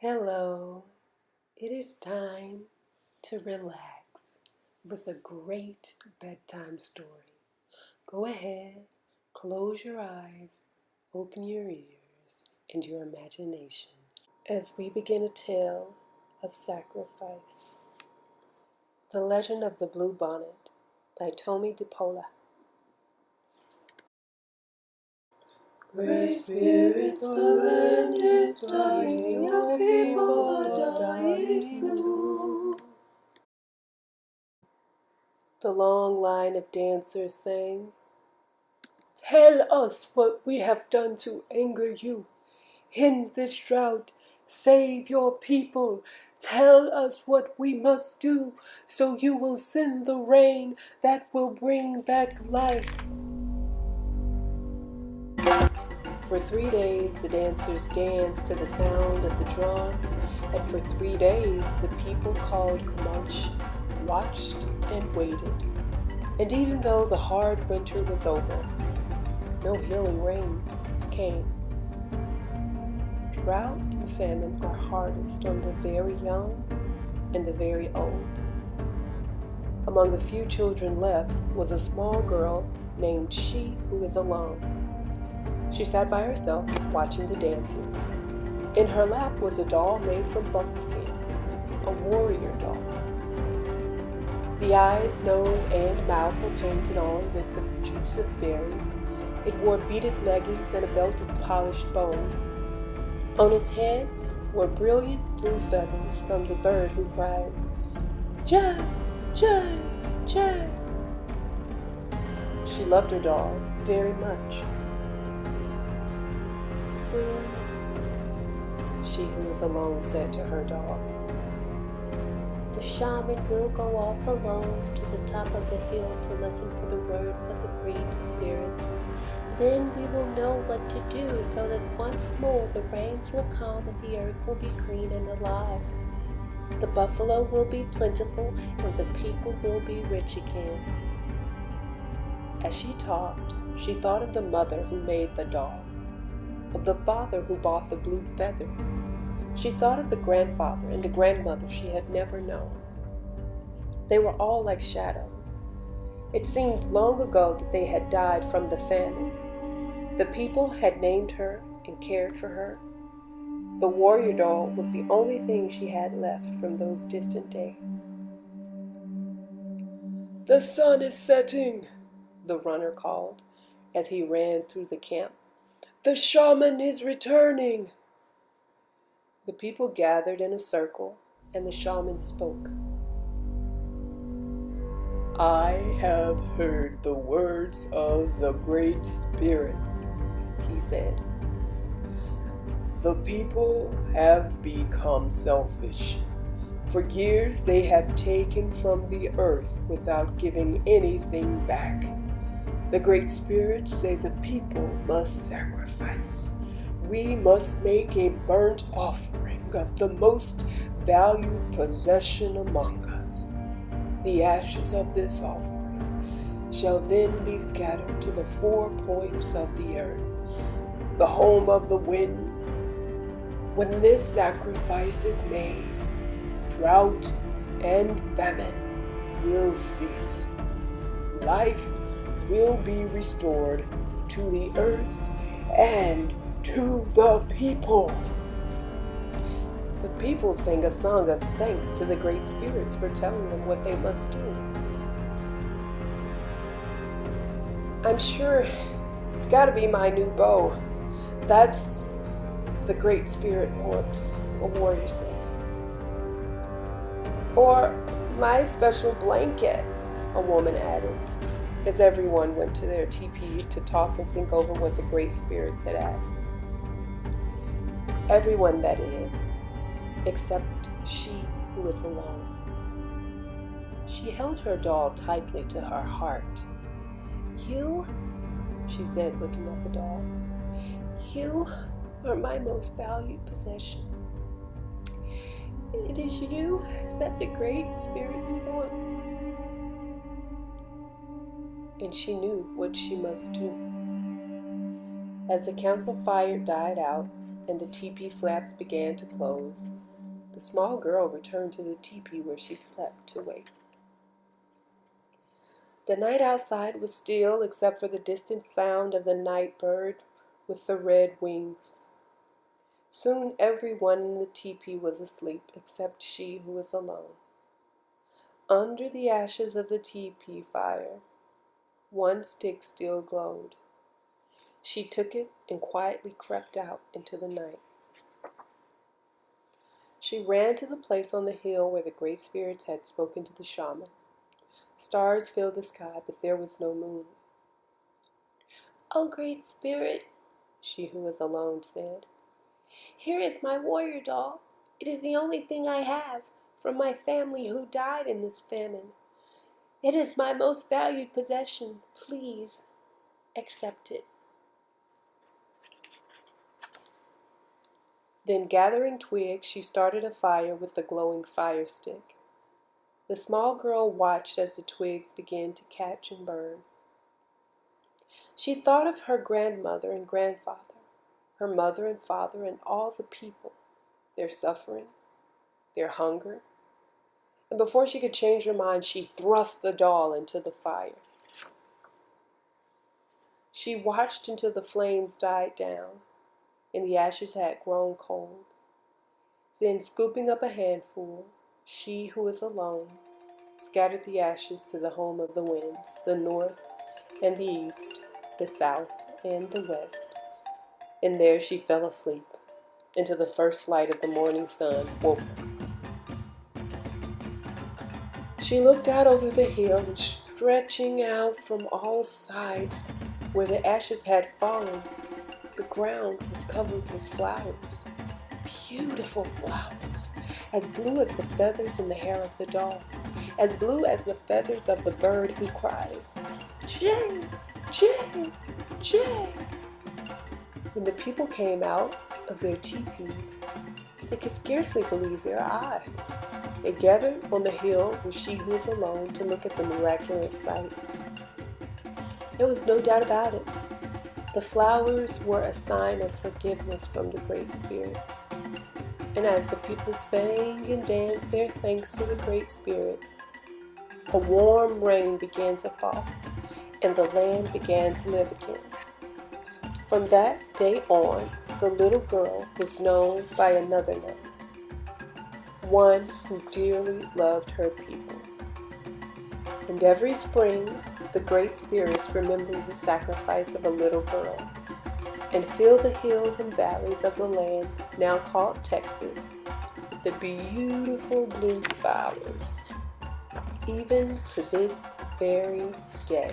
Hello, it is time to relax with a great bedtime story. Go ahead, close your eyes, open your ears and your imagination as we begin a tale of sacrifice. The Legend of the Blue Bonnet by Tommy DePola. Great Spirit, the land is dying, your people are dying too. The long line of dancers sang, "Tell us what we have done to anger you. In this drought, save your people. Tell us what we must do, so you will send the rain that will bring back life." For 3 days, the dancers danced to the sound of the drums, and for 3 days, the people called Comanche watched and waited. And even though the hard winter was over, no healing rain came. Drought and famine are hardest on the very young and the very old. Among the few children left was a small girl named She Who Is Alone. She sat by herself, watching the dancers. In her lap was a doll made from buckskin, a warrior doll. The eyes, nose, and mouth were painted on with the juice of berries. It wore beaded leggings and a belt of polished bone. On its head were brilliant blue feathers from the bird who cries, "Jay, Jay, Jay." She loved her doll very much. Soon, She Who Was Alone said to her doll, The shaman will go off alone to the top of the hill to listen for the words of the great spirits. Then we will know what to do, so that once more the rains will come and the earth will be green and alive. The buffalo will be plentiful and the people will be rich again. As she talked, she thought of the mother who made the doll, of the father who bought the blue feathers. She thought of the grandfather and the grandmother she had never known. They were all like shadows. It seemed long ago that they had died from the famine. The people had named her and cared for her. The warrior doll was the only thing she had left from those distant days. "The sun is setting," the runner called as he ran through the camp. "The shaman is returning." The people gathered in a circle, and the shaman spoke. "I have heard the words of the great spirits," he said. "The people have become selfish. For years they have taken from the earth without giving anything back. The great spirits say the people must sacrifice. We must make a burnt offering of the most valued possession among us. The ashes of this offering shall then be scattered to the 4 points of the earth, the home of the winds. When this sacrifice is made, drought and famine will cease. Life will be restored to the earth and to the people." The people sang a song of thanks to the great spirits for telling them what they must do. "I'm sure it's got to be my new bow. That's the great spirit wants," a warrior said. "Or my special blanket," a woman added, as everyone went to their teepees to talk and think over what the great spirits had asked. Everyone, that is, except She Who Was Alone. She held her doll tightly to her heart. "You," she said, looking at the doll, "you are my most valued possession. It is you that the great spirits want." And she knew what she must do. As the council fire died out, and the teepee flaps began to close. The small girl returned to the teepee where she slept to wait. The night outside was still except for the distant sound of the night bird with the red wings. Soon everyone in the teepee was asleep except she who was alone. Under the ashes of the teepee fire, one stick still glowed. She took it and quietly crept out into the night. She ran to the place on the hill where the great spirits had spoken to the shaman. Stars filled the sky, but there was no moon. "Oh, great spirit," she who was alone said, "here is my warrior doll. It is the only thing I have from my family who died in this famine. It is my most valued possession. Please accept it." Then gathering twigs, she started a fire with the glowing fire stick. The small girl watched as the twigs began to catch and burn. She thought of her grandmother and grandfather, her mother and father, and all the people, their suffering, their hunger, and before she could change her mind, she thrust the doll into the fire. She watched until the flames died down and the ashes had grown cold. Then, scooping up a handful, she who was alone scattered the ashes to the home of the winds, the north and the east, the south and the west, and there she fell asleep until the first light of the morning sun woke her. She looked out over the hill, and stretching out from all sides where the ashes had fallen, the ground was covered with flowers, beautiful flowers, as blue as the feathers in the hair of the doll, as blue as the feathers of the bird who cries, "Jay, Jay, Jay." When the people came out of their teepees, they could scarcely believe their eyes. They gathered on the hill where she who was alone to look at the miraculous sight. There was no doubt about it. The flowers were a sign of forgiveness from the Great Spirit. And as the people sang and danced their thanks to the Great Spirit, a warm rain began to fall, and the land began to live again. From that day on, the little girl was known by another name, one who dearly loved her people. And every spring, the Great Spirits remembered the sacrifice of a little girl, and filled the hills and valleys of the land now called Texas with the beautiful blue flowers, even to this very day.